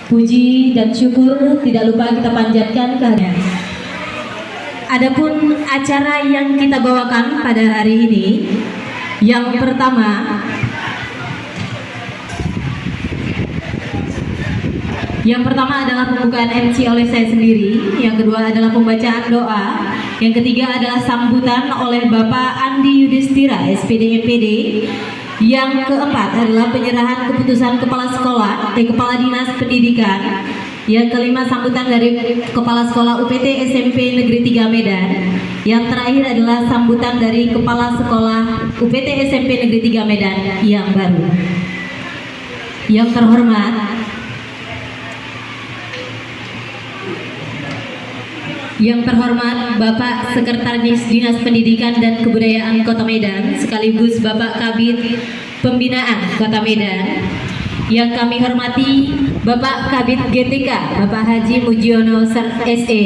Puji dan syukur tidak lupa kita panjatkan kehadiran. Adapun acara yang kita bawakan pada hari ini, yang pertama adalah pembukaan MC oleh saya sendiri, yang kedua adalah pembacaan doa, yang ketiga adalah sambutan oleh Bapak Andi Yudhistira, SPD MPD, yang keempat adalah penyerahan keputusan kepala sekolah dari Kepala Dinas Pendidikan, yang kelima sambutan dari Kepala Sekolah UPT SMP Negeri 3 Medan, yang terakhir adalah sambutan dari Kepala Sekolah UPT SMP Negeri 3 Medan yang baru. Yang terhormat Bapak Sekretaris Dinas Pendidikan dan Kebudayaan Kota Medan sekaligus Bapak Kabid Pembinaan Kota Medan. Yang kami hormati Bapak Kabid GTK Bapak Haji Mujiono SE.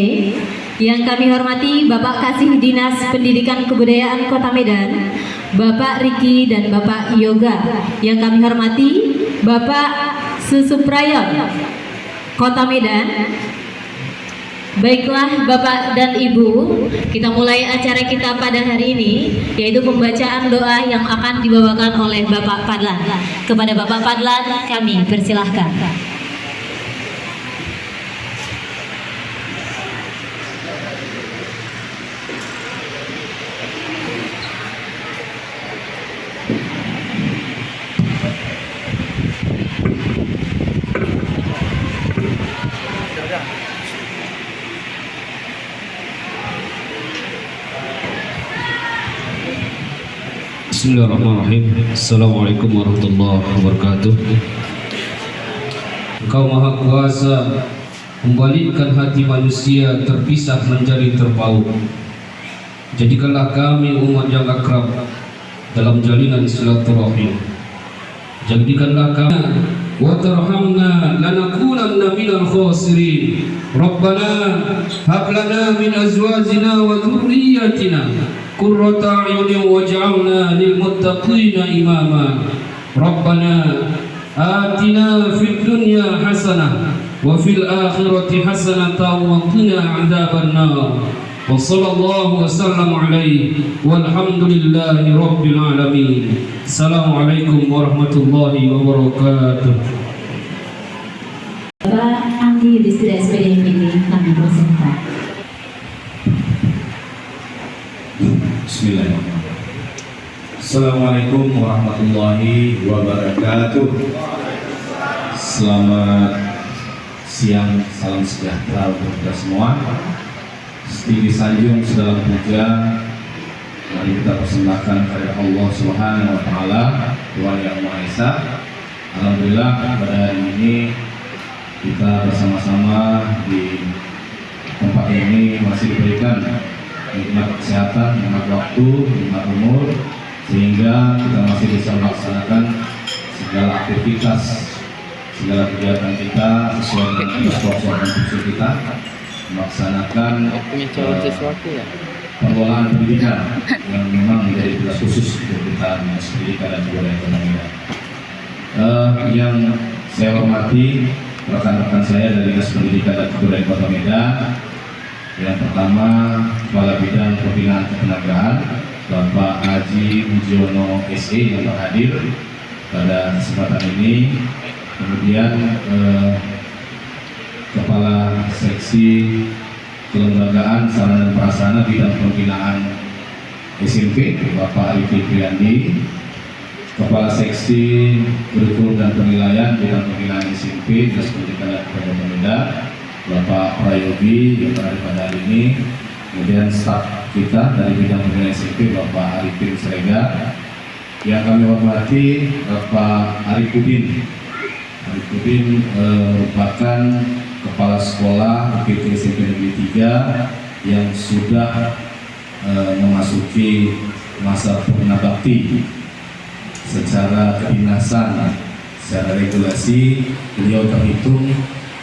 Yang kami hormati Bapak Kasih Dinas Pendidikan Kebudayaan Kota Medan Bapak Riki dan Bapak Yoga. Yang kami hormati Bapak Susuprayon Kota Medan. Baiklah Bapak dan Ibu, kita mulai acara kita pada hari ini, yaitu pembacaan doa yang akan dibawakan oleh Bapak Fadlan. Kepada Bapak Fadlan kami persilahkan. Bismillahirrahmanirrahim. Assalamualaikum warahmatullahi wabarakatuh. Engkau Maha Kuasa membalikkan hati manusia terpisah menjadi terpaut. Jadikanlah kami umat yang akrab dalam jalinan silaturahim. Jadikanlah kami wa tarhamna lanakunanna minal khasirin. Rabbana hab lana min azwajina wa dhurriyyatina qurrata a'yunin waj'alna lil muttaqina imama. Rabbana atina fid dunya hasanah wa fil akhirati hasanatan wa qina 'adzaban nar. Wa sallallahu wasallam alaihi walhamdulillahi rabbil alamin. Assalamualaikum warahmatullahi wabarakatuh. Bapak Andi Yudhistira SPD MPD kami persilahkan. Bismillahirrahmanirrahim. Assalamualaikum warahmatullahi wabarakatuh. Selamat siang, salam sejahtera untuk kita semua. Setinggi sanjung sedalam puja, mari kita persembahkan kepada Allah Subhanahu wa Ta'ala, Tuhan Yang Maha Esa. Alhamdulillah pada hari ini kita bersama-sama di tempat ini masih diberikan nikmat kesehatan, nikmat waktu, nikmat umur, sehingga kita masih bisa melaksanakan segala aktivitas, segala kegiatan kita sesuai dengan protokol dan fungsi kita, melaksanakan pengelolaan pendidikan yang memang menjadi tugas khusus untuk kita Dinas Pendidikan dan Kebudayaan Kota Medan. Yang saya hormati rekan-rekan saya dari Dinas Pendidikan dan Kebudayaan Kota Medan. Yang pertama, Kepala Bidang Pembinaan Ketenagaan Bapak Haji Mujiono SE yang hadir pada kesempatan ini. Kemudian Kepala Seksi Kelembagaan Sarana dan Prasarana Bidang Pembinaan SMP Bapak Arifin Priandi. Kepala Seksi Kurikulum dan Penilaian Bidang Pembinaan SMP Dinas Pendidikan dan Kebudayaan Medan Bapak Prayogi yang berada pada hari ini. Kemudian staf kita dari bidang pembinaan SMP Bapak Arifin Srega. Yang kami hormati Bapak Arifudin. Arifudin merupakan Kepala Sekolah UPT SMP Negeri 3 yang sudah memasuki masa purna bakti. Secara kedinasan, secara regulasi beliau terhitung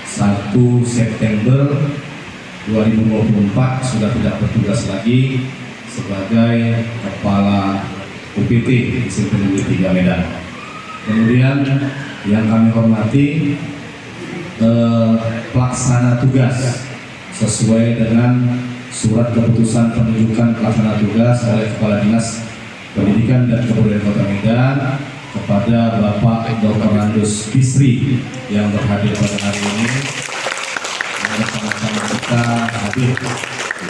1 September 2024 sudah tidak bertugas lagi sebagai Kepala UPT SMP Negeri 3 Medan. Kemudian yang kami hormati pelaksana tugas sesuai dengan surat keputusan penunjukan pelaksana tugas oleh Kepala Dinas Pendidikan dan Kebudayaan Kota Medan kepada Bapak Dr. Randus Bisri yang berhadir pada hari ini. Sama-sama kita hadir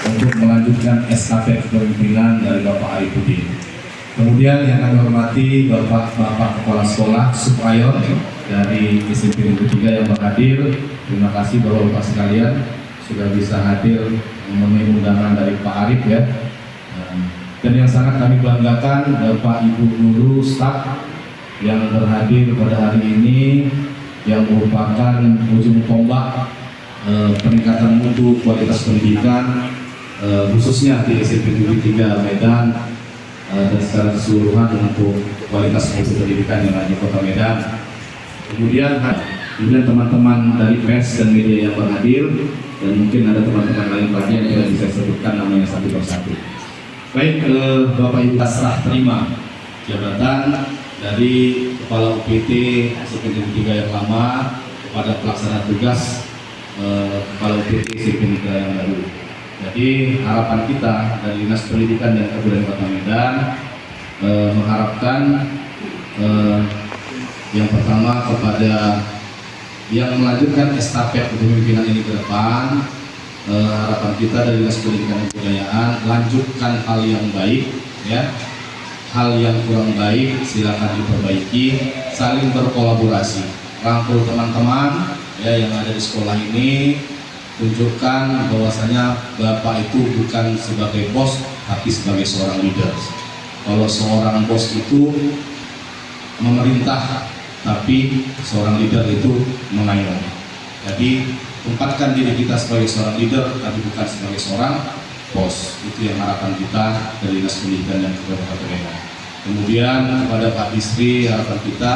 untuk melanjutkan estafet kepemimpinan dari Bapak Arifudin. Kemudian yang kami hormati Bapak Kepala Sekolah Suprayon dari SMP Negeri 3 yang berhadir. Terima kasih Bapak-Bapak sekalian sudah bisa hadir memenuhi undangan dari Pak Arif ya. Dan yang sangat kami banggakan Bapak Ibu guru staf yang berhadir pada hari ini yang merupakan ujung tombak peningkatan mutu kualitas pendidikan khususnya di SMP Negeri 3 Medan dan secara keseluruhan untuk kualitas mutu pendidikan yang ada di Kota Medan. Kemudian teman-teman dari pers dan media yang berhadir dan mungkin ada teman-teman lain lagi yang tidak bisa sebutkan namanya satu persatu. Baik, Bapak Ibu serah terima jabatan dari Kepala UPT SMP Negeri 3 yang lama kepada pelaksana tugas Kepala UPT SMP Negeri yang baru. Jadi harapan kita dari Dinas Pendidikan dan Kebudayaan Kota Medan mengharapkan yang pertama kepada yang melanjutkan estafet kepemimpinan ini ke depan, harapan kita dari Dinas Pendidikan dan Kebudayaan lanjutkan hal yang baik ya. Hal yang kurang baik silakan diperbaiki, saling berkolaborasi, rangkul teman-teman ya yang ada di sekolah ini, tunjukkan bahwasanya Bapak itu bukan sebagai bos tapi sebagai seorang leader. Kalau seorang bos itu memerintah tapi seorang leader itu mengayomi. Jadi tempatkan diri kita sebagai seorang leader tapi bukan sebagai seorang bos. Itu yang harapan kita dari Dinas Pendidikan dan Kebudayaan Kota Medan. Kemudian kepada Pak Bisri, harapan kita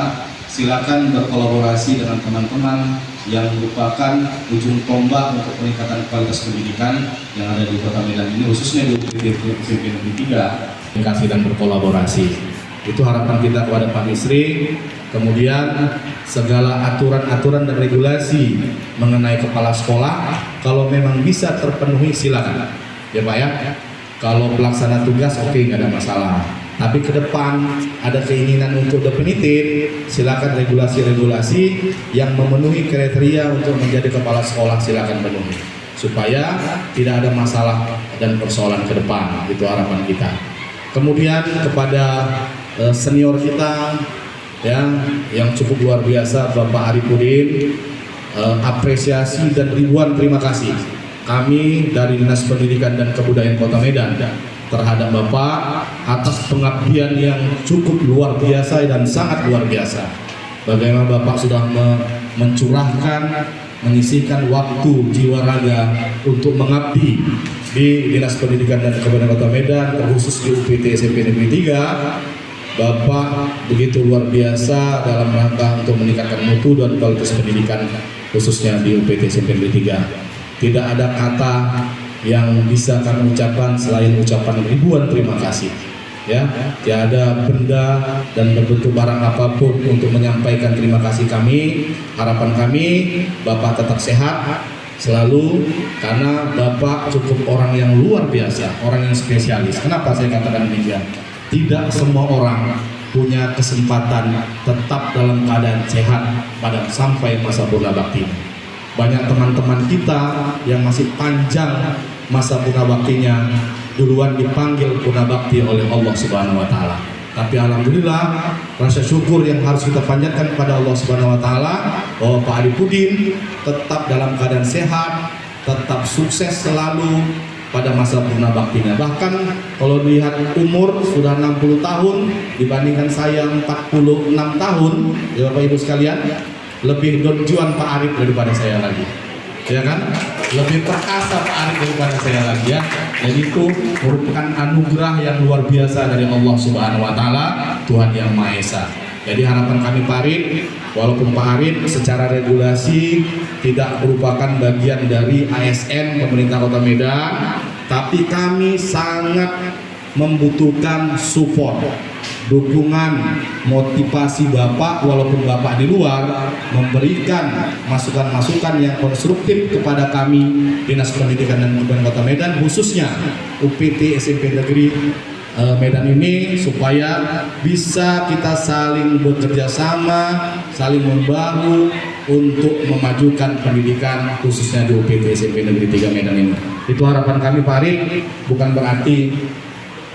silakan berkolaborasi dengan teman-teman yang merupakan ujung tombak untuk peningkatan kualitas pendidikan yang ada di Kota Medan ini, khususnya di SMP Negeri 3. Komunikasi dan berkolaborasi. Itu harapan kita kepada Pak Bisri. Kemudian segala aturan-aturan dan regulasi mengenai kepala sekolah kalau memang bisa terpenuhi silakan ya Pak ya. Kalau pelaksana tugas oke, nggak ada masalah. Tapi ke depan ada keinginan untuk definitif, silakan regulasi-regulasi yang memenuhi kriteria untuk menjadi kepala sekolah silakan penuhi supaya tidak ada masalah dan persoalan ke depan. Itu harapan kita. Kemudian kepada senior kita ya yang cukup luar biasa Bapak Arifudin, apresiasi dan ribuan terima kasih kami dari Dinas Pendidikan dan Kebudayaan Kota Medan terhadap Bapak atas pengabdian yang cukup luar biasa dan sangat luar biasa. Bagaimana Bapak sudah mencurahkan, menyisihkan waktu jiwa raga untuk mengabdi di Dinas Pendidikan dan Kebudayaan Kota Medan, terkhusus di UPT SMP Negeri 3. Bapak begitu luar biasa dalam rangka untuk meningkatkan mutu dan kualitas pendidikan khususnya di UPT SMP Negeri 3. Tidak ada kata yang bisa kami ucapkan selain ucapan ribuan terima kasih. Ya, tidak ada benda dan berbentuk barang apapun untuk menyampaikan terima kasih kami. Harapan kami Bapak tetap sehat selalu karena Bapak cukup orang yang luar biasa, orang yang spesialis. Kenapa saya katakan demikian? Tidak semua orang punya kesempatan tetap dalam keadaan sehat pada sampai masa purna bakti. Banyak teman-teman kita yang masih panjang masa purna baktinya duluan dipanggil purna bakti oleh Allah Subhanahu wa taala. Tapi alhamdulillah rasa syukur yang harus kita panjatkan kepada Allah Subhanahu wa taala bahwa Pak Arifudin tetap dalam keadaan sehat, tetap sukses selalu pada masa purna baktinya. Bahkan kalau dilihat umur sudah 60 tahun dibandingkan saya 46 tahun, ya Bapak Ibu sekalian, lebih donjuan Pak Arif daripada saya lagi. Ya kan? Lebih perkasa Pak Arif daripada saya lagi ya. Jadi itu merupakan anugerah yang luar biasa dari Allah Subhanahu wa taala, Tuhan Yang Maha Esa. Jadi harapan kami Pak Arif, walaupun Pak Arif secara regulasi tidak merupakan bagian dari ASN pemerintah Kota Medan, tapi kami sangat membutuhkan support, dukungan, motivasi Bapak walaupun Bapak di luar, memberikan masukan-masukan yang konstruktif kepada kami Dinas Pendidikan dan Kebudayaan Kota Medan, khususnya UPT SMP Negeri Medan ini, supaya bisa kita saling bekerja sama, saling membahu untuk memajukan pendidikan khususnya di UPT SMP Negeri 3 Medan ini. Itu harapan kami Pak Arif, bukan berarti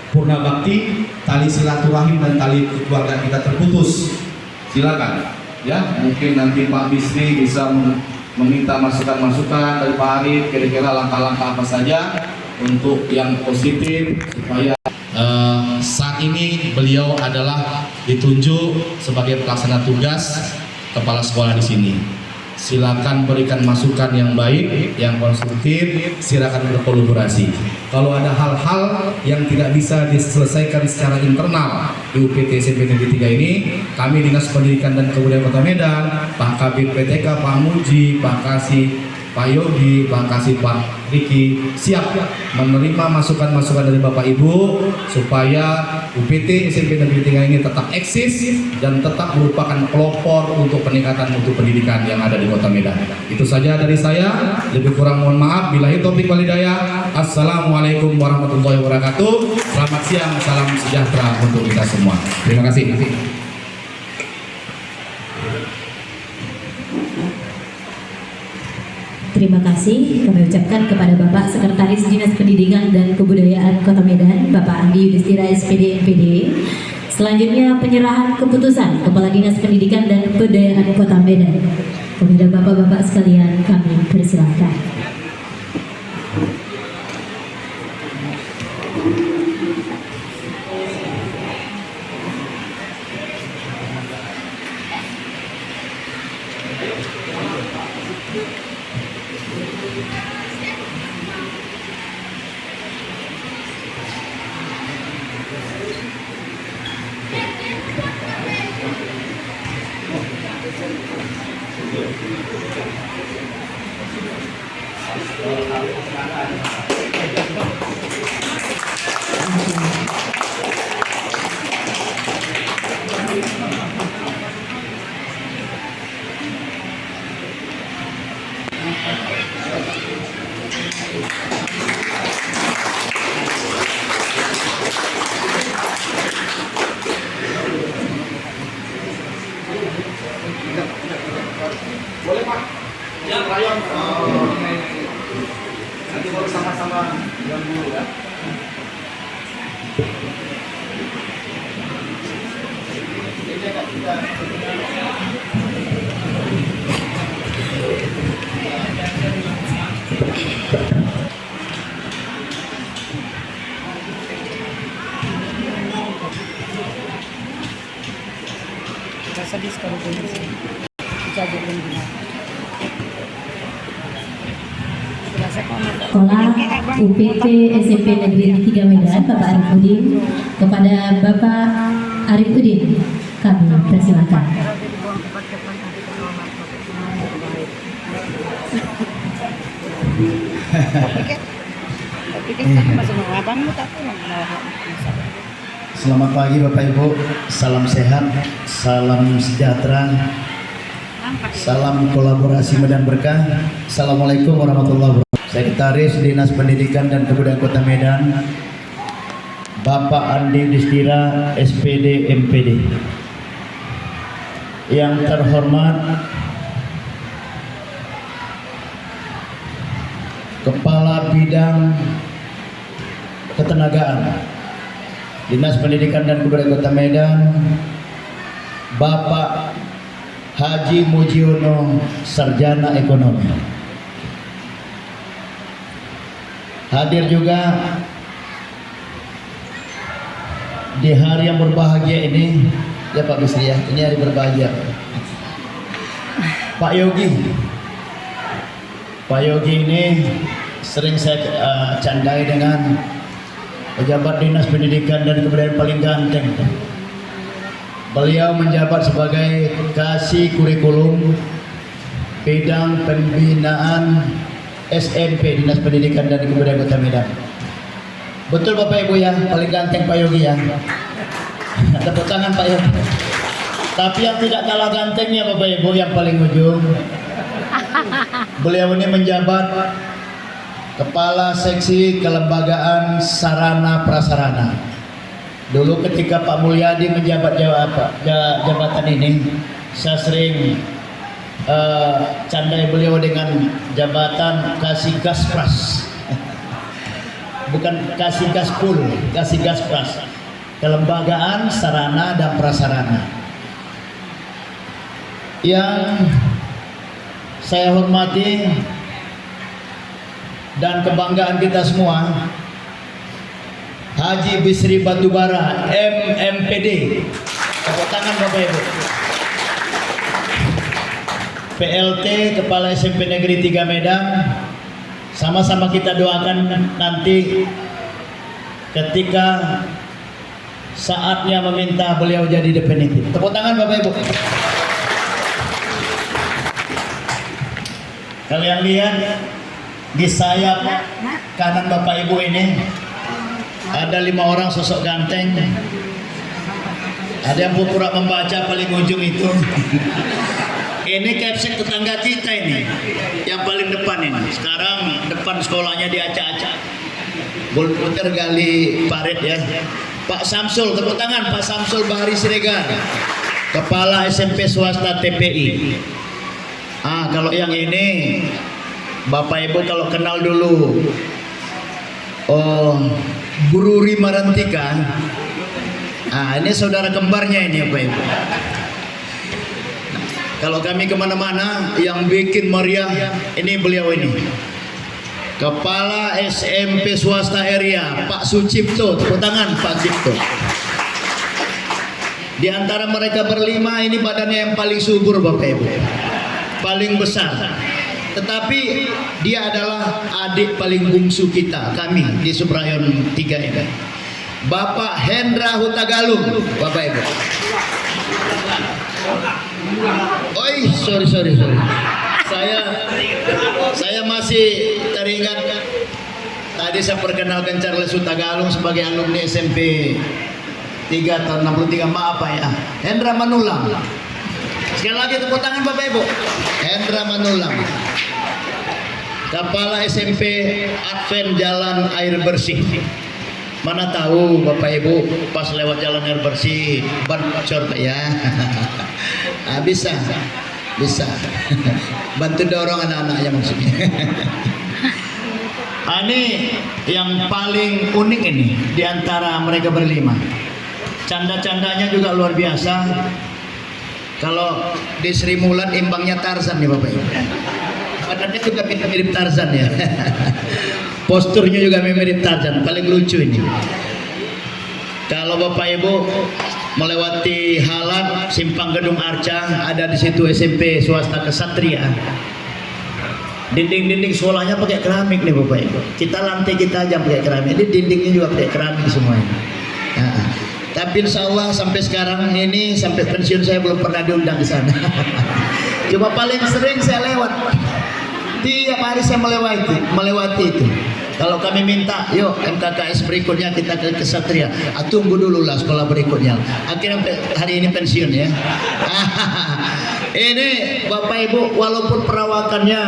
purna bakti, tali silaturahim dan tali keluarga kita terputus. Silakan ya, mungkin nanti Pak Bisri bisa meminta masukan-masukan dari Pak Arif, kira-kira langkah-langkah apa saja untuk yang positif supaya saat ini beliau adalah ditunjuk sebagai pelaksana tugas kepala sekolah di sini. Silakan berikan masukan yang baik, yang konstruktif, silakan berkolaborasi. Kalau ada hal-hal yang tidak bisa diselesaikan secara internal di UPT SMP Negeri 3 ini, kami Dinas Pendidikan dan Kebudayaan Kota Medan, Pak Kabid PTK, Pak Muji, Pak Kasih, Pak Yogi, Pak Kasih, Pak Riki siap menerima masukan-masukan dari Bapak Ibu supaya UPT SMP Negeri 3 ini tetap eksis dan tetap merupakan pelopor untuk peningkatan mutu pendidikan yang ada di Kota Medan. Itu saja dari saya, lebih kurang mohon maaf. Billahi taufiq wal hidayah. Assalamualaikum warahmatullahi wabarakatuh. Selamat siang, salam sejahtera untuk kita semua. Terima kasih. Terima kasih kami ucapkan kepada Bapak Sekretaris Dinas Pendidikan dan Kebudayaan Kota Medan, Bapak Andi Yudhistira SPD MPD. Selanjutnya penyerahan keputusan Kepala Dinas Pendidikan dan Kebudayaan Kota Medan. Kepada Bapak-Bapak sekalian kami persilahkan. Boleh Pak? Ya, rayon. Nanti baru sama-sama jalan dulu ya. Sadis kalau boleh sih. Jaga belum Sekolah UPT SMP Negeri 3 Medan, Bapak Arifudin. Kepada Bapak Arifudin kami persilakan. Selamat pagi Bapak Ibu, salam sehat, salam sejahtera, salam kolaborasi Medan Berkah. Assalamualaikum warahmatullahi wabarakatuh. Sekretaris Dinas Pendidikan dan Kebudayaan Kota Medan, Bapak Andi Yudhistira SPD MPD. Yang terhormat Kepala Bidang Ketenagaan Dinas Pendidikan dan Kebudayaan Kota Medan, Bapak Haji Mujiono, Sarjana Ekonomi. Hadir juga di hari yang berbahagia ini, ya Pak Bisri ya, ini hari berbahagia. Pak Yogi ini sering saya candai dengan pejabat Dinas Pendidikan dan Kebudayaan paling ganteng. Beliau menjabat sebagai Kasih Kurikulum Bidang Pembinaan SMP Dinas Pendidikan dan Kebudayaan Kota Medan. Betul Bapak Ibu ya, paling ganteng Pak Yogi ya. Tepuk tangan Pak ya. Tapi yang tidak kalah gantengnya Bapak Ibu yang paling ujung, beliau ini menjabat Kepala Seksi Kelembagaan Sarana Prasarana. Dulu ketika Pak Mulyadi menjabat jabatan ini, saya sering candai beliau dengan jabatan Kasih Gaspras. Bukan Kasih Gaspul, Kasih Gaspras. Kelembagaan Sarana dan Prasarana. Yang saya hormati dan kebanggaan kita semua, Haji Bisri Batubara, MMPD. Tepuk tangan Bapak Ibu. PLT Kepala SMP Negeri 3 Medan. Sama-sama kita doakan nanti ketika saatnya meminta beliau jadi definitif. Tepuk tangan Bapak Ibu. Kalian lihat di sayap kanan Bapak Ibu ini ada 5 orang sosok ganteng. Ada yang pura membaca paling ujung itu. Ini capsek tetangga kita ini, yang paling depan ini. Sekarang depan sekolahnya diacak-acak. Puter gali parit ya. Pak Samsul, tepuk tangan Pak Samsul Bahari Siregar, Kepala SMP Swasta TPI. Kalau yang ini Bapak Ibu kalau kenal dulu, Guru Rimarantika. Ini saudara kembarnya ini Bapak Ibu. Kalau kami kemana-mana yang bikin meriah ini beliau ini. Kepala SMP Swasta Area Pak Sucipto, tepuk tangan Pak Cipto. Di antara mereka berlima ini badannya yang paling subur Bapak Ibu, paling besar. Tetapi dia adalah adik paling bungsu kita, kami di Subrayon 3 ini. Bapak Hendra Hutagalung, Bapak Ibu. Oi, sorry. Saya masih teringat tadi saya perkenalkan Charles Hutagalung sebagai alumni SMP 3 tahun 63. Maaf Pak ya. Hendra Manulang. Sekali lagi tepuk tangan Bapak Ibu. Hendra Manulang. Kepala SMP Advent Jalan Air Bersih. Mana tahu Bapak Ibu pas lewat jalan air bersih ban bocor Pak ya. Bisa bantu dorong anak-anaknya maksudnya. Ini yang paling unik ini di antara mereka berlima. Canda-candanya juga luar biasa. Kalau di Sri Mulat imbangnya Tarzan nih Bapak Ibu. Badannya juga mirip Tarzan ya. Posturnya juga mirip Tarzan, paling lucu ini. Kalau Bapak Ibu melewati Halat Simpang Gedung Arca, ada di situ SMP Swasta Kesatria. Dinding-dinding sekolahnya pakai keramik nih Bapak Ibu. Kita lantai kita aja pakai keramik. Ini dindingnya juga pakai keramik semuanya. Tapi insya Allah sampai sekarang ini sampai pensiun saya belum pernah diundang ke sana. Cuma paling sering saya lewat. Tiap hari saya melewati itu. Kalau kami minta, yuk MKKS berikutnya kita ke Kesatria. Tunggu dulu lah sekolah berikutnya. Akhirnya hari ini pensiun ya. Ini Bapak Ibu walaupun perawakannya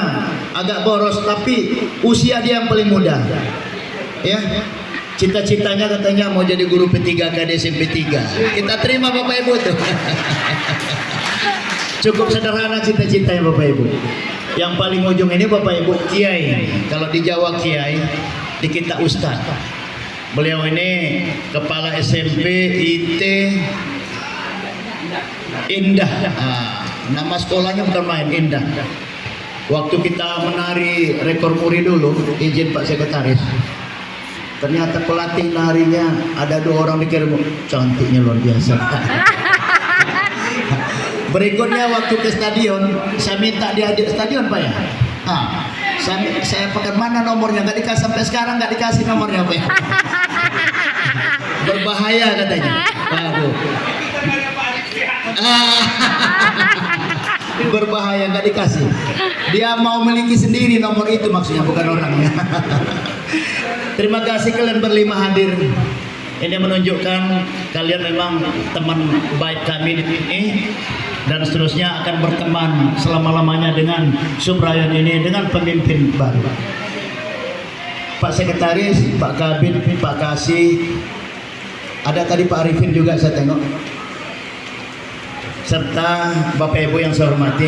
agak boros, tapi usia dia yang paling muda. Ya, cita-citanya katanya mau jadi guru P3K di SMP 3. Kita terima Bapak Ibu tuh. Cukup sederhana cita-citanya Bapak Ibu. Yang paling ujung ini Bapak Ibu Kiai. Kalau di Jawa Kiai, di kita Ustaz. Beliau ini Kepala SMP IT Indah. Nama sekolahnya bukan main, Indah. Waktu kita menari rekor muri dulu, izin Pak Sekretaris. Ternyata pelatih narinya ada 2 orang dikirim, cantiknya luar biasa. Berikutnya waktu ke stadion, saya minta dia di stadion Pak ya. Saya pakai mana nomornya, nggak dikasih sampai sekarang, nggak dikasih nomornya Pak ya. Berbahaya katanya. Waduh. Berbahaya, nggak dikasih. Dia mau miliki sendiri nomor itu maksudnya, bukan orangnya. Terima kasih kalian berlima hadir. Ini menunjukkan kalian memang teman baik kami di sini, dan seterusnya akan berteman selama-lamanya dengan Subrayan ini, dengan pemimpin baru. Pak Sekretaris, Pak Kabid, Pak Kasih, ada tadi Pak Arifin juga saya tengok, serta Bapak Ibu yang saya hormati.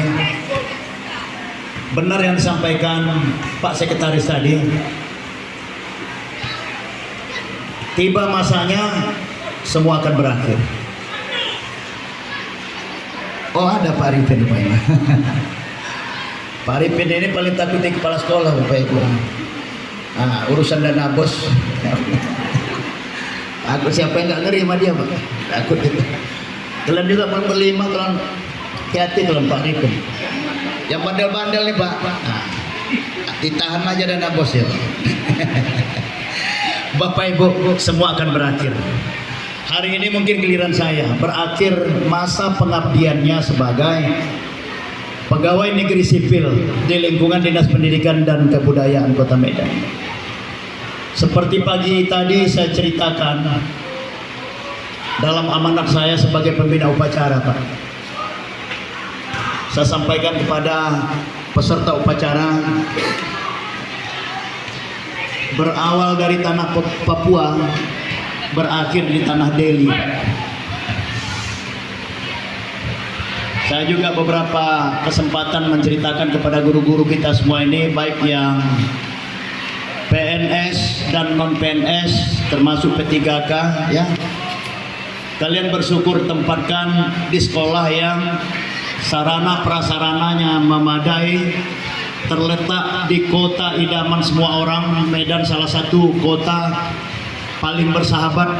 Benar yang disampaikan Pak Sekretaris tadi, tiba masanya semua akan berakhir. Oh, ada Pak Arifin Pak Ibu. Pak Arifin ini paling takut di kepala sekolah Bapak Ibu. Nah, urusan dana bos. Aku siapa yang nggak ngeri sama dia Pak? Takut itu. Kalian juga berlima, kalian hati-hati kalian Pak Arifin. Yang bandel-bandel nih Pak. Nah, ditahan aja dana bos ya Pak. Bapak Ibu, semua akan berakhir. Hari ini mungkin giliran saya berakhir masa pengabdiannya sebagai pegawai negeri sipil di lingkungan Dinas Pendidikan dan Kebudayaan Kota Medan. Seperti pagi tadi saya ceritakan dalam amanat saya sebagai pembina upacara Pak, saya sampaikan kepada peserta upacara, berawal dari tanah Papua, berakhir di tanah Delhi. Saya juga beberapa kesempatan menceritakan kepada guru-guru kita semua ini, baik yang PNS dan non PNS termasuk P3K ya. Kalian bersyukur tempatkan di sekolah yang sarana prasarananya memadai, terletak di kota idaman semua orang. Medan salah satu kota paling bersahabat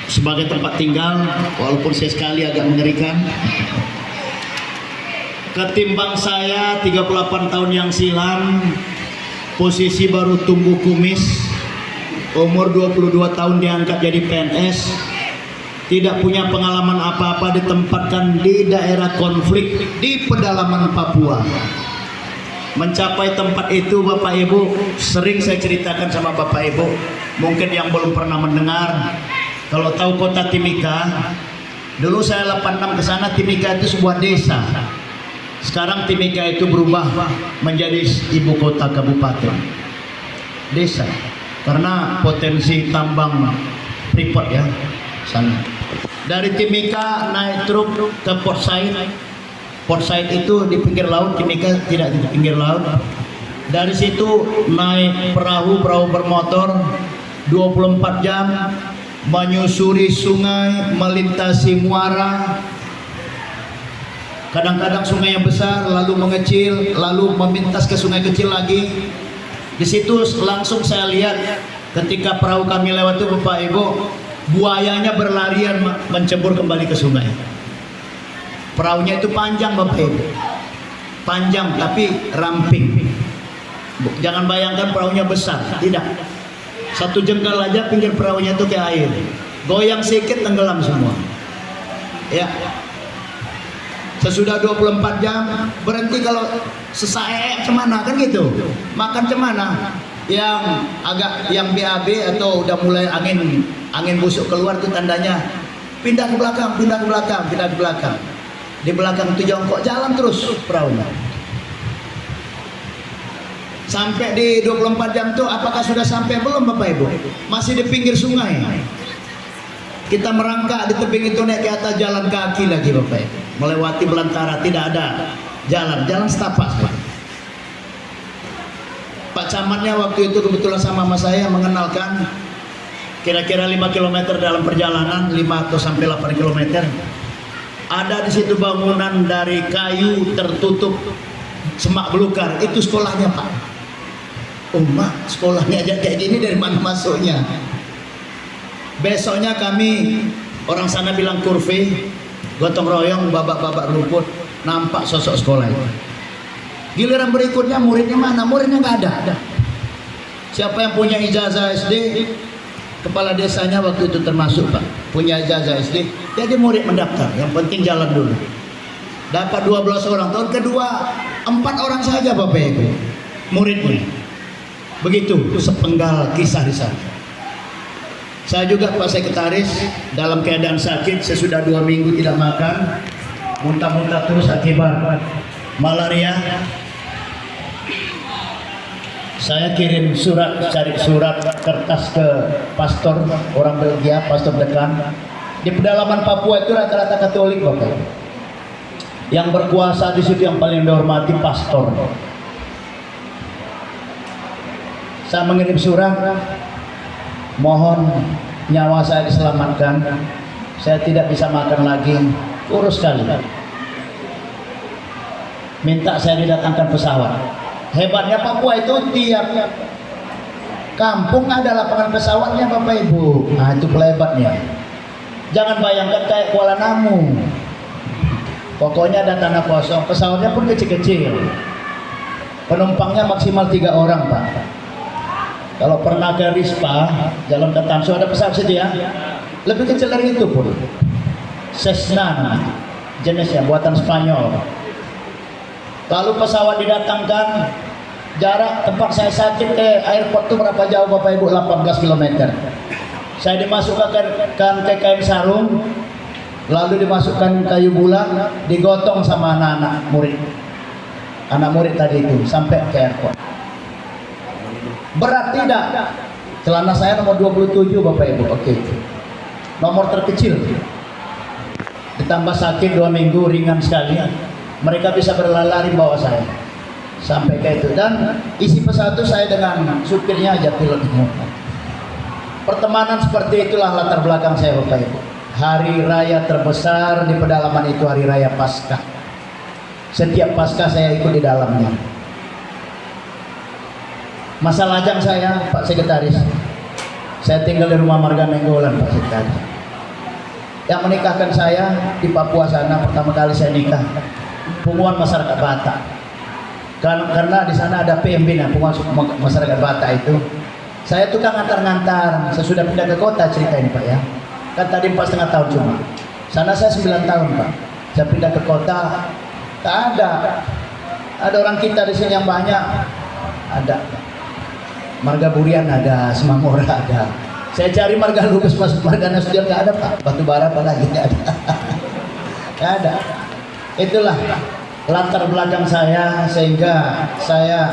sebagai tempat tinggal, walaupun sesekali agak mengerikan. Ketimbang saya 38 tahun yang silam, posisi baru tumbuh kumis, umur 22 tahun diangkat jadi PNS, tidak punya pengalaman apa-apa, ditempatkan di daerah konflik di pedalaman Papua. Mencapai tempat itu Bapak Ibu, sering saya ceritakan sama Bapak Ibu, mungkin yang belum pernah mendengar, kalau tahu kota Timika, dulu saya 86 ke sana. Timika itu sebuah desa. Sekarang Timika itu berubah menjadi ibu kota kabupaten desa, karena potensi tambang Freeport ya sana. Dari Timika naik truk ke Port Said. Port Said itu di pinggir laut, Timika tidak di pinggir laut. Dari situ naik perahu bermotor 24 jam menyusuri sungai, melintasi muara. Kadang-kadang sungai yang besar lalu mengecil, lalu memintas ke sungai kecil lagi. Di situ langsung saya lihat ketika perahu kami lewat itu Bapak Ibu, buayanya berlarian mencebur kembali ke sungai. Perahunya itu panjang Bapak Ibu, panjang tapi ramping. Jangan bayangkan perahunya besar, tidak. Satu jengkal aja pinggir perahunya itu ke air, goyang sedikit tenggelam semua. Ya. Sesudah 24 jam berhenti kalau sesaek cemana kan gitu. Makan cemana? Yang BAB atau udah mulai angin busuk keluar tuh tandanya pindah ke belakang, pindah ke belakang, pindah ke belakang. Di belakang itu jongkok, jalan terus perahunya. Sampai di 24 jam tuh apakah sudah sampai belum Bapak Ibu? Masih di pinggir sungai. Kita merangkak di tebing itu, naik ke atas jalan kaki lagi Bapak Ibu. Melewati belantara, tidak ada jalan setapak Pak. Pak Camatnya waktu itu kebetulan sama saya mengenalkan kira-kira 5 km dalam perjalanan, 5 atau sampai 8 km. Ada di situ bangunan dari kayu tertutup semak belukar, itu sekolahnya Pak. Oh Mak, sekolahnya aja kayak gini, dari mana masuknya? Besoknya kami orang sana bilang kurve, gotong royong, babak-babak rumput, nampak sosok sekolah itu. Giliran berikutnya muridnya mana? Muridnya nggak ada. Siapa yang punya ijazah SD? Kepala desanya waktu itu termasuk Pak, punya ijazah SD, jadi murid mendaftar. Yang penting jalan dulu. Dapat 12 orang. Tahun kedua 4 orang saja Bapak Ibu muridnya. Begitu sepenggal kisah di sana. Saya juga Pak Sekretaris dalam keadaan sakit, sesudah 2 minggu tidak makan, muntah-muntah terus akibat malaria. Saya kirim cari surat kertas ke pastor orang Belgia, pastor dekan. Di pedalaman Papua itu rata-rata Katolik, Bapak. Yang berkuasa di situ yang paling dihormati pastor. Saya mengirim surat, mohon nyawa saya diselamatkan. Saya tidak bisa makan lagi, kurus sekali. Minta saya didatangkan pesawat. Hebatnya Papua itu tiap kampung ada lapangan pesawatnya, Bapak Ibu. Nah, itu hebatnya. Jangan bayangkan kayak Kuala Namu. Pokoknya ada tanah kosong, pesawatnya pun kecil-kecil. Penumpangnya maksimal 3 orang, Pak. Kalau pernah ke Rispa, jalan ke Tamsu, ada pesawat situ ya. Lebih kecil dari itu pun. Cessna jenisnya, buatan Spanyol. Lalu pesawat didatangkan, jarak tempat saya sakit ke airport itu berapa jauh Bapak Ibu? 18 km. Saya dimasukkan ke kain sarung, lalu dimasukkan kayu bulan, digotong sama anak-anak murid. Anak murid tadi itu sampai ke airport. Berat tidak? Celana saya nomor 27 Bapak Ibu. Oke. Nomor terkecil. Ditambah sakit 2 minggu, ringan sekali. Mereka bisa berlari bawa saya sampai ke itu, dan isi pesawat itu saya dengan supirnya aja, pilotnya. Pertemanan seperti itulah latar belakang saya Bapak Ibu. Hari raya terbesar di pedalaman itu hari raya Paskah. Setiap Paskah saya ikut di dalamnya. Masa lajang saya Pak Sekretaris, saya tinggal di rumah Marga Nenggolan Pak Sekretaris. Yang menikahkan saya di Papua sana, pertama kali saya nikah Punguan Masyarakat Batak. Karena di sana ada PMB, nah Punguan Masyarakat Batak itu. Saya tukang ngantar-ngantar. Saya sudah pindah ke kota, cerita ini Pak ya. Kan tadi 4,5 tahun cuma. Sana saya 9 tahun Pak. Saya pindah ke kota, tak ada. Ada orang kita di sini yang banyak. Ada. Marga Burian ada, Semangora ada. Saya cari Marga Lubus, Marga Nasution nggak ada Pak. Batu Bara apa lagi nggak ada. Nggak ada. Itulah latar belakang saya, sehingga saya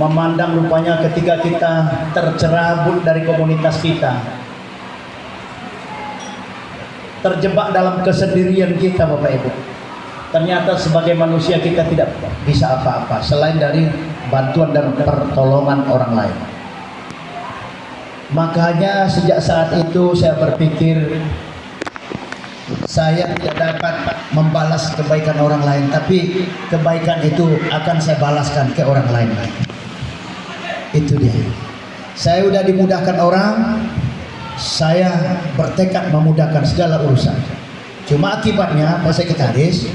memandang rupanya ketika kita tercerabut dari komunitas kita, terjebak dalam kesendirian kita Bapak Ibu, ternyata sebagai manusia kita tidak bisa apa-apa selain dari bantuan dan pertolongan orang lain. Makanya sejak saat itu saya berpikir saya tidak dapat membalas kebaikan orang lain, tapi kebaikan itu akan saya balaskan ke orang lain. Itu dia. Saya udah dimudahkan orang, saya bertekad memudahkan segala urusan. Cuma akibatnya Pak Sekretaris,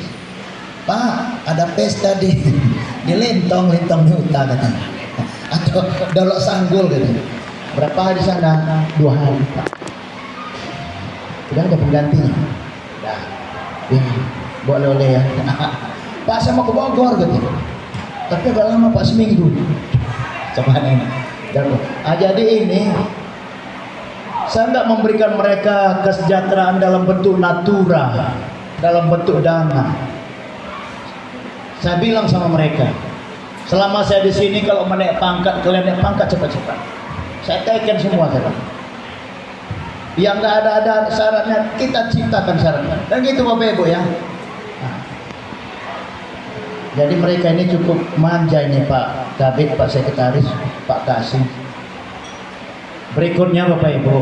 Pak ada pesta di Lintong di Huta katanya, atau Dolok Sanggul gitu. Berapa hari di sana? 2 hari Pak. Udah ada penggantinya. Nah, boleh ya. Pak saya mau ke Bogor gitu. Tapi udah lama Pak, seminggu. Coba nih. Jadi ini saya nggak memberikan mereka kesejahteraan dalam bentuk natura, dalam bentuk dana. Saya bilang sama mereka, selama saya di sini kalau menaik pangkat, kalian naik pangkat cepat-cepat. Saya teken semua saya. Yang nggak ada syaratnya, kita ciptakan syaratnya. Dan gitu Bapak Ibu ya. Nah. Jadi mereka ini cukup manja ini Pak Kabid, Pak Sekretaris, Pak Kasih. Berikutnya Bapak Ibu,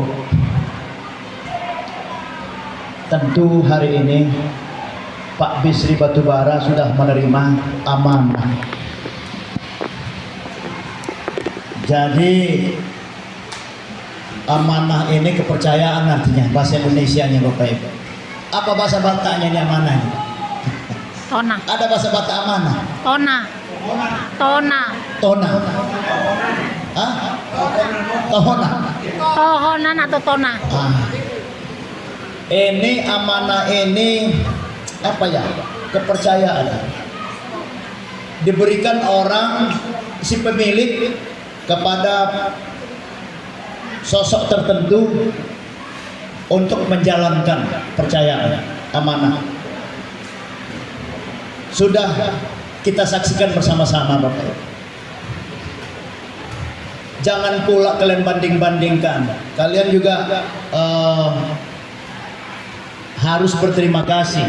tentu hari ini Pak Bisri Batubara sudah menerima amanah. Jadi amanah ini kepercayaan artinya, bahasa Indonesianya Bapak Ibu. Apa bahasa Bataknya ini amanah? Tona. Ada bahasa Batak amanah? Tona. Tona. Tona. Hah? Tohona. Tohonan atau tona. Ini amanah ini apa ya? Kepercayaan. Diberikan orang si pemilik kepada sosok tertentu untuk menjalankan percayaan amanah. Sudah kita saksikan bersama-sama Bapak Ibu. Jangan pula kalian banding-bandingkan. Kalian juga harus berterima kasih.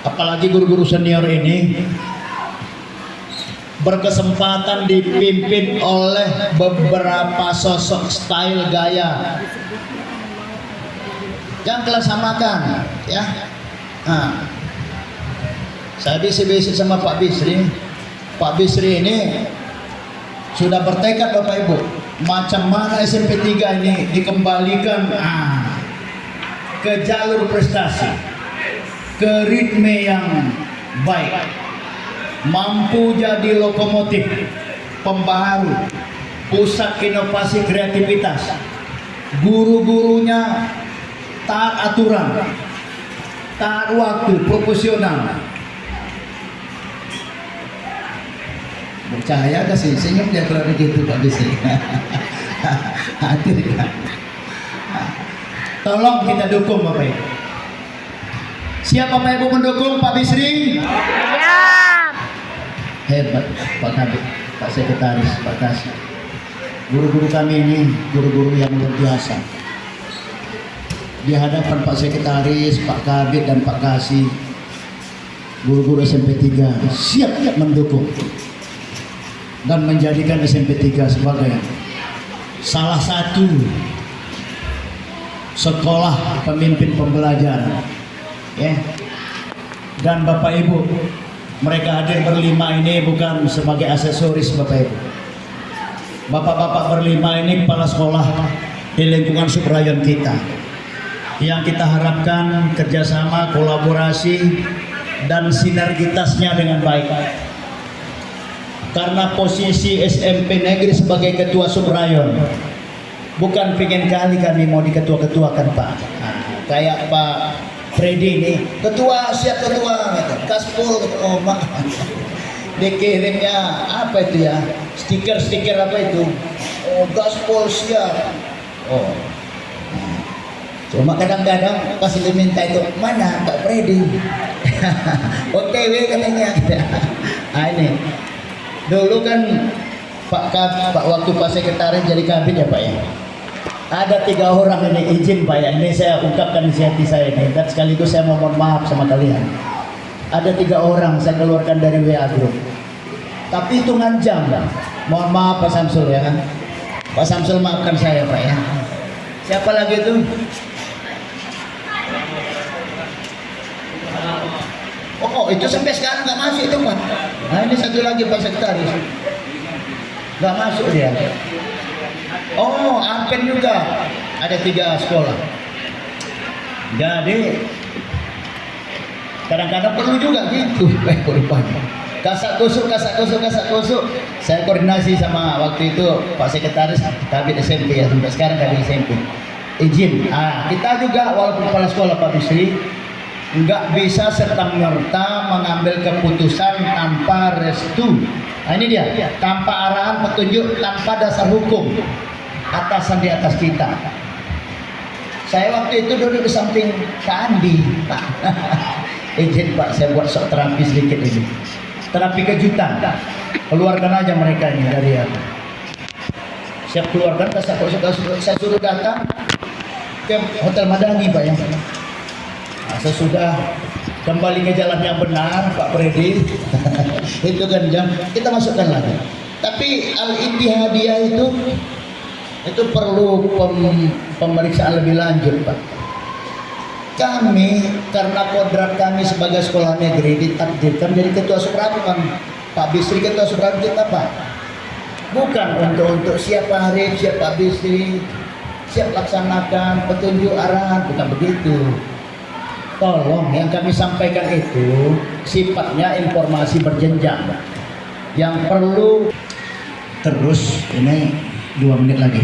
Apalagi guru-guru senior ini berkesempatan dipimpin oleh beberapa sosok style gaya. Jangan kalian samakan, ya. Nah, saya bisik-bisik sama Pak Bisri. Pak Bisri ini sudah bertekad Bapak Ibu, macam mana SMP 3 ini dikembalikan ke jalur prestasi, ke ritme yang baik, mampu jadi lokomotif pembaharu, pusat inovasi kreativitas, guru-gurunya taat aturan, taat waktu, profesional. Percaya gak sih? Senyum dia kalau begitu Pak Bisri. Hadir kan? Tolong kita dukung Bapak Ibu. Siapa Bapak Ibu mendukung Pak Bisri? Siap. Hebat Pak Kabit, Pak Sekretaris, Pak Kasih. Guru-guru kami ini guru-guru yang luar biasa. Di hadapan Pak Sekretaris, Pak Kabit dan Pak Kasih, guru-guru SMP 3 siap mendukung dan menjadikan SMP 3 sebagai salah satu sekolah pemimpin pembelajaran, ya. Dan Bapak Ibu, mereka hadir berlima ini bukan sebagai aksesoris Bapak Ibu. Bapak-bapak berlima ini kepala sekolah di lingkungan subrayan kita, yang kita harapkan kerjasama, kolaborasi dan sinergitasnya dengan baik. Karena posisi SMP Negeri sebagai ketua subrayon, bukan pingin kali kami mau diketua-ketuakan Pak. Kayak Pak Freddy ini, ketua siap ketua, Kaspol, oh mak, dikirimnya apa itu ya, stiker apa itu, oh Kaspol siap, oh. Cuma kadang-kadang pas diminta itu, mana Pak Freddy, OTW katanya. Ini dulu kan Pak waktu Pak Sekretaris jadi kabit ya Pak ya, ada 3 orang ini izin Pak ya, ini saya ungkapkan isi hati saya ini, dan sekaligus saya mohon maaf sama kalian. Ada 3 orang saya keluarkan dari WA Group, tapi hitungan jam. Mohon maaf Pak Samsul ya, Pak Samsul maafkan saya Pak ya. Siapa lagi itu? Oh itu sampai sekarang nggak masuk itu Pak. Nah ini satu lagi Pak Sekretaris, nggak masuk dia. Oh Ampen juga ada 3 sekolah. Jadi kadang-kadang perlu juga gitu. Kasak kusuk. Saya koordinasi sama waktu itu Pak Sekretaris Kabit SMP ya, sampai sekarang Kabit SMP. Izin. Kita juga walaupun kepala sekolah Pak Bisri nggak bisa serta-merta mengambil keputusan tanpa restu. Nah ini dia, tanpa arahan petunjuk, tanpa dasar hukum atasan di atas kita. Saya waktu itu duduk di samping Kandi Pak. Izin Pak, saya buat sok terapi sedikit ini, terapi kejutan. Keluarkan aja mereka ini dari aku. Siap keluarkan, saya suruh datang ke Hotel Madani Pak ya. Sesudah kembali ke jalan yang benar Pak Freddy itu kan jam kita masukkan lagi. Tapi al-ittihadiyah itu perlu pemeriksaan lebih lanjut Pak. Kami karena kodrat kami sebagai sekolah negeri ditakdirkan jadi ketua subrayon. Pak Bisri ketua subrayon kita Pak, bukan untuk siapa hari siapa Pak Bisri siap laksanakan petunjuk arahan, bukan begitu. Tolong yang kami sampaikan itu sifatnya informasi berjenjang yang perlu terus. Ini 2 menit lagi.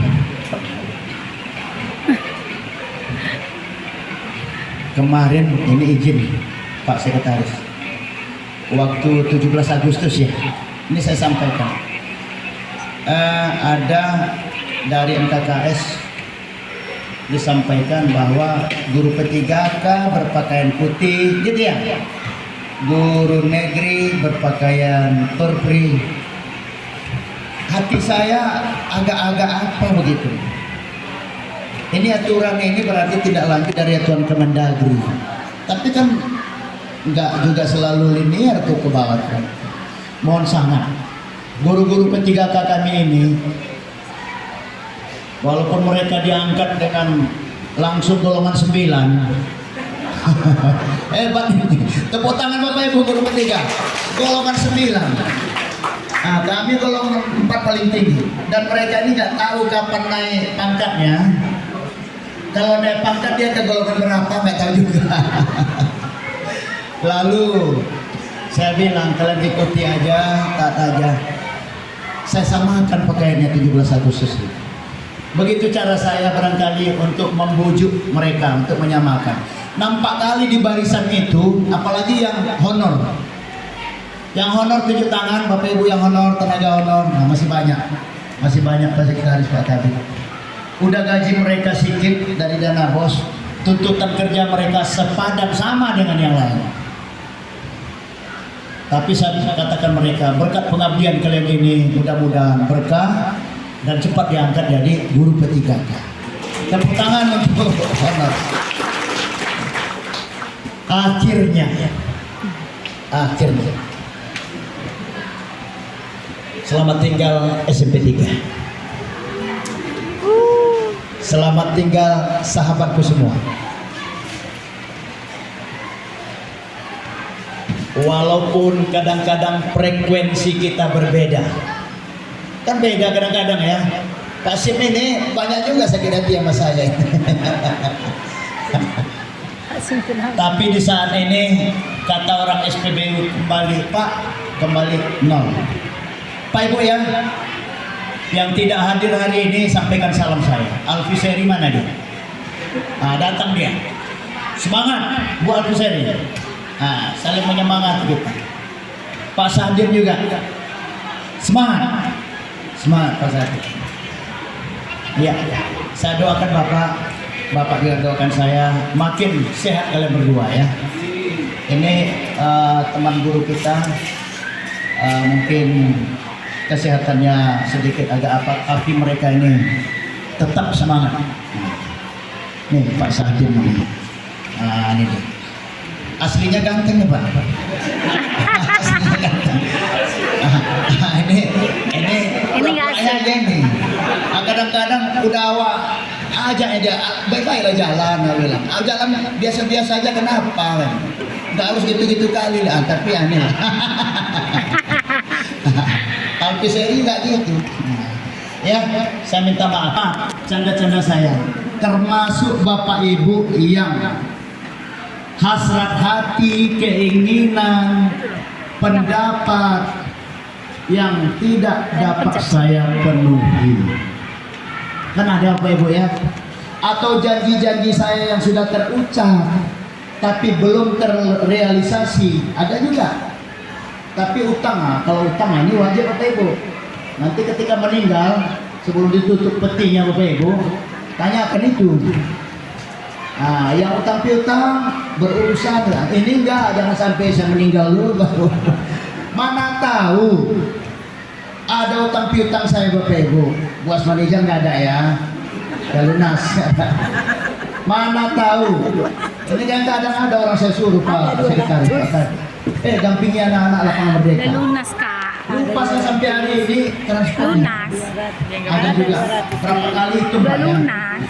Kemarin ini izin Pak Sekretaris, waktu 17 Agustus ya, ini saya sampaikan ada dari MKKS disampaikan bahwa guru P3K berpakaian putih, gitu ya. Guru negeri berpakaian purpri. Hati saya agak-agak apa begitu. Ini aturan ini berarti tidak lanjut dari aturan Kemendagri. Tapi kan nggak juga selalu linear tuh ke bawah. Mohon sangat. Guru-guru P3K kami ini, walaupun mereka diangkat dengan langsung golongan 9, hebat ini. Tepuk tangan Bapak Ibu guru P3, golongan 9. Nah, kami golongan 4 paling tinggi. Dan mereka ini nggak tahu kapan naik pangkatnya. Kalau naik pangkat dia ke golongan berapa nggak tahu juga. Lalu saya bilang kalian ikuti aja, taat aja. Saya samakan pakaiannya 17 Agustus itu. Begitu cara saya barangkali untuk membujuk mereka untuk menyamakan. Nampak kali di barisan itu, apalagi yang honor. Yang honor tunjuk tangan, Bapak Ibu yang honor, tenaga honor, nah, masih banyak Pak Sekretaris Pak Kabit. Udah gaji mereka sedikit dari dana bos, tuntutan kerja mereka sepadan sama dengan yang lain. Tapi saya bisa katakan mereka berkat pengabdian kalian ini mudah-mudahan berkah dan cepat diangkat jadi guru P3K. Tepuk tangan untuk honor. Akhirnya selamat tinggal SMP 3. Selamat tinggal sahabatku semua. Walaupun kadang-kadang frekuensi kita berbeda, kan beda kadang-kadang ya. Pak Sim ini banyak juga sakit hati sama saya. Tapi di saat ini kata orang SPBU kembali Pak, kembali nol. Pak Ibu ya, yang tidak hadir hari ini sampaikan salam saya. Alfiseri mana dia? Nah, datang dia. Semangat Bu Alfiseri. Nah, saling menyemangati kita. Pak Sadir juga. Semangat. Semangat Pak Sadir. Ya, saya doakan Bapak juga doakan saya makin sehat kalian berdua ya. Ini teman guru kita mungkin kesehatannya sedikit agak apa, tapi mereka ini tetap semangat. Nih Pak Sadir nih. Nah, ini nih. Aslinya ganteng ya Pak. Aslinya ganteng. Ini nggak asli. aja ini. Kadang-kadang udah awak ajak aja, baik-baiklah jalan, ya bilang. Jalan biasa-biasa aja kenapa? Nggak harus gitu-gitu kali lah, tapi aneh. Tapi seri nggak gitu. Ya, saya minta maaf. Canda-canda saya. Termasuk Bapak Ibu yang hasrat hati, keinginan, pendapat yang tidak dapat saya penuhi. Kan ada Bapak Ibu ya? Atau janji-janji saya yang sudah terucap tapi belum terrealisasi, ada juga. Tapi utang, kalau utang ini wajib Bapak Ibu. Nanti ketika meninggal, sebelum ditutup petinya Bapak Ibu, tanyakan itu. Nah, yang utang piutang berurusan, ini enggak, jangan sampai saya meninggal dulu baru. Mana tahu ada utang piutang saya Bapak Ibu, buas manajer nggak ada ya, udah lunas. Mana tahu, ini kan kadang ada orang saya suruh Pak Sekretaris, dampingi anak-anak lapangan Merdeka. Udah lunas Kak. Lupa saya sampai hari ini transport. Lunas. Ada juga berapa kali itu Udah Pak ya? lunas.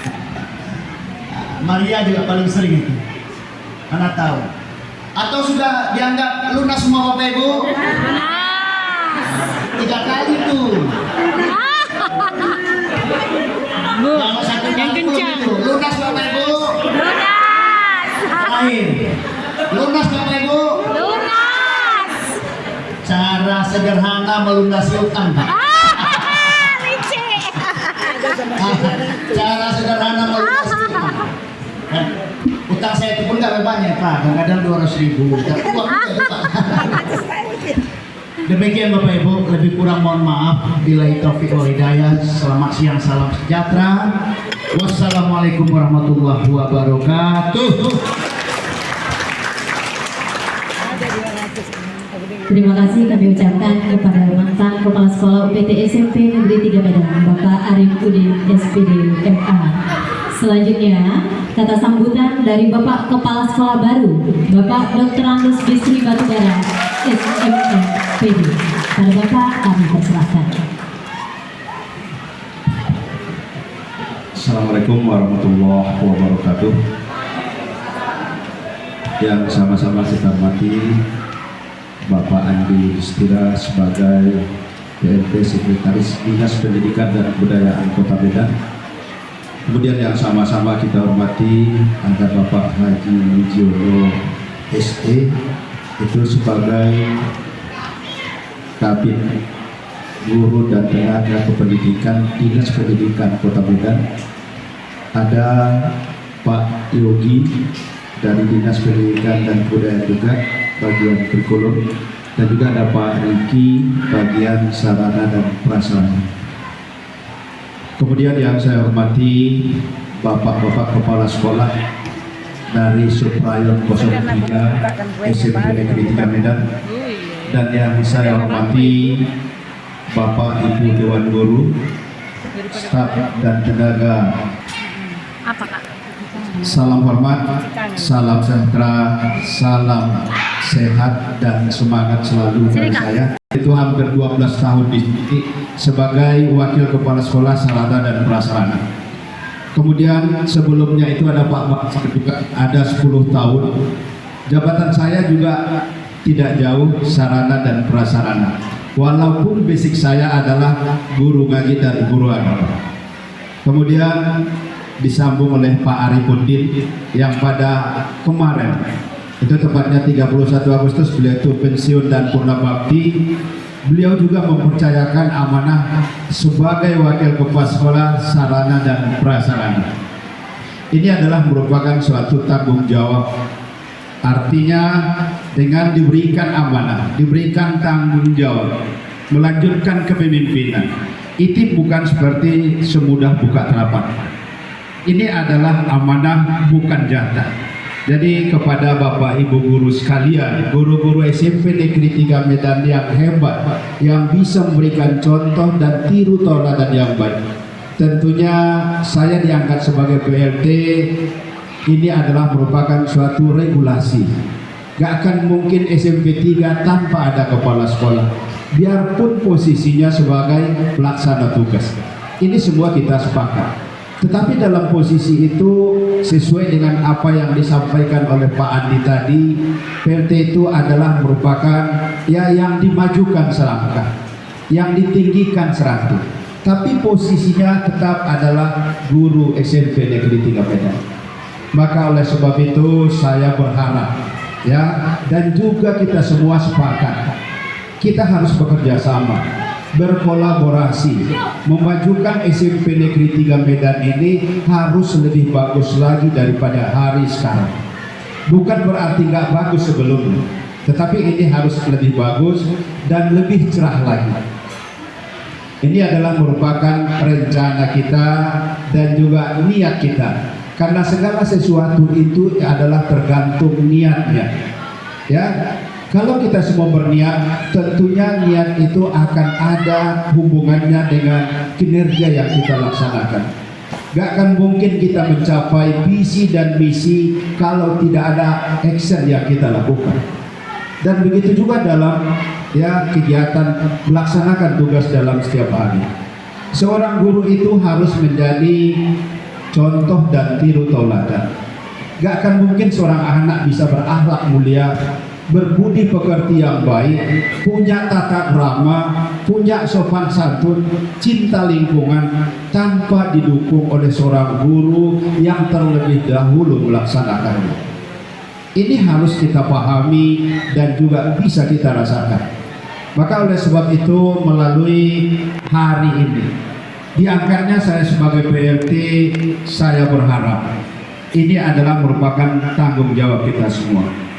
Maria juga paling sering itu. Mana tahu. Atau sudah dianggap lunas semua Bapak Ibu? Lunas. 3 kali tuh. Bu, Kalau satu yang kali belum kencang. itu. Lunas Bapak Ibu. Lunas. Terakhir. Lunas Bapak Ibu. Lunas. Cara sederhana melunasi utang. Licik. Cara sederhana melunasi utang. Nah, utang saya itu pun nggak banyak Pak, kadang-kadang 200.000. Tapi uang itu Pak. Demikian Bapak Ibu, lebih kurang mohon maaf. Billahi taufiq wal hidayah. Selamat siang, salam sejahtera. Wassalamualaikum warahmatullahi wabarakatuh. Terima kasih kami ucapkan kepada mantan Kepala Sekolah UPT SMP Negeri 3 Medan, Bapak Arif Udin SPD MA. Selanjutnya, kata sambutan dari Bapak Kepala Sekolah baru, Bapak Dr. Andes Bisri Batubara, SMMPD. Pada Bapak kami persilahkan. Assalamualaikum warahmatullahi wabarakatuh. Yang sama-sama kita hormati Bapak Andi Yudhistira sebagai PLT Sekretaris Dinas Pendidikan dan Kebudayaan Kota Medan. Kemudian yang sama-sama kita hormati ada Bapak Haji Wijiono SE itu sebagai Kabid Guru dan Tenaga Kependidikan Dinas Pendidikan Kota Medan. Ada Pak Yogi dari Dinas Pendidikan dan Kebudayaan juga bagian kurikulum, dan juga ada Pak Riki bagian sarana dan prasarana. Kemudian yang saya hormati Bapak-bapak kepala sekolah dari Suprayon 03 SMP Negeri 3 Medan, dan yang saya hormati Bapak Ibu Dewan Guru, staf dan tenaga. Salam hormat, salam sejahtera, salam sehat dan semangat selalu dari saya. Itu hampir 12 tahun di sini sebagai wakil kepala sekolah sarana dan prasarana. Kemudian sebelumnya itu ada Pak Maksar juga ada 10 tahun. Jabatan saya juga tidak jauh sarana dan prasarana. Walaupun basic saya adalah guru ngaji dan guru agama. Kemudian disambung oleh Pak Arifuddin yang pada kemarin itu tepatnya 31 Agustus beliau itu pensiun dan purna bakti. Beliau juga mempercayakan amanah sebagai wakil kepala sekolah sarana dan prasarana. Ini adalah merupakan suatu tanggung jawab. Artinya dengan diberikan amanah, diberikan tanggung jawab, melanjutkan kepemimpinan, itu bukan seperti semudah buka telapak. Ini adalah amanah, bukan jatah. Jadi kepada Bapak Ibu guru sekalian, guru-guru SMP Negeri 3 Medan yang hebat, yang bisa memberikan contoh dan tiru tauladan yang baik. Tentunya saya diangkat sebagai PLT, ini adalah merupakan suatu regulasi. Gak akan mungkin SMP 3 tanpa ada kepala sekolah, biarpun posisinya sebagai pelaksana tugas. Ini semua kita sepakat. Tetapi dalam posisi itu sesuai dengan apa yang disampaikan oleh Pak Andi tadi, PLT itu adalah merupakan ya yang dimajukan selangkah, yang ditinggikan seratu. Tapi posisinya tetap adalah guru SMP Negeri 3 Medan. Maka oleh sebab itu saya berharap ya, dan juga kita semua sepakat, kita harus bekerja sama, berkolaborasi, memajukan SMP Negeri 3 Medan ini harus lebih bagus lagi daripada hari sekarang. Bukan berarti nggak bagus sebelumnya, tetapi ini harus lebih bagus dan lebih cerah lagi. Ini adalah merupakan rencana kita dan juga niat kita, karena segala sesuatu itu adalah tergantung niatnya. Ya, kalau kita semua berniat, tentunya niat itu akan ada hubungannya dengan kinerja yang kita laksanakan. Gak akan mungkin kita mencapai visi dan misi kalau tidak ada action yang kita lakukan. Dan begitu juga dalam ya kegiatan melaksanakan tugas dalam setiap hari. Seorang guru itu harus menjadi contoh dan tiru tauladan. Gak akan mungkin seorang anak bisa berakhlak mulia, berbudi pekerti yang baik, punya tata krama, punya sopan santun, cinta lingkungan, tanpa didukung oleh seorang guru yang terlebih dahulu melaksanakannya. Ini harus kita pahami dan juga bisa kita rasakan. Maka oleh sebab itu melalui hari ini diangkatnya saya sebagai PLT, saya berharap ini adalah merupakan tanggung jawab kita semua.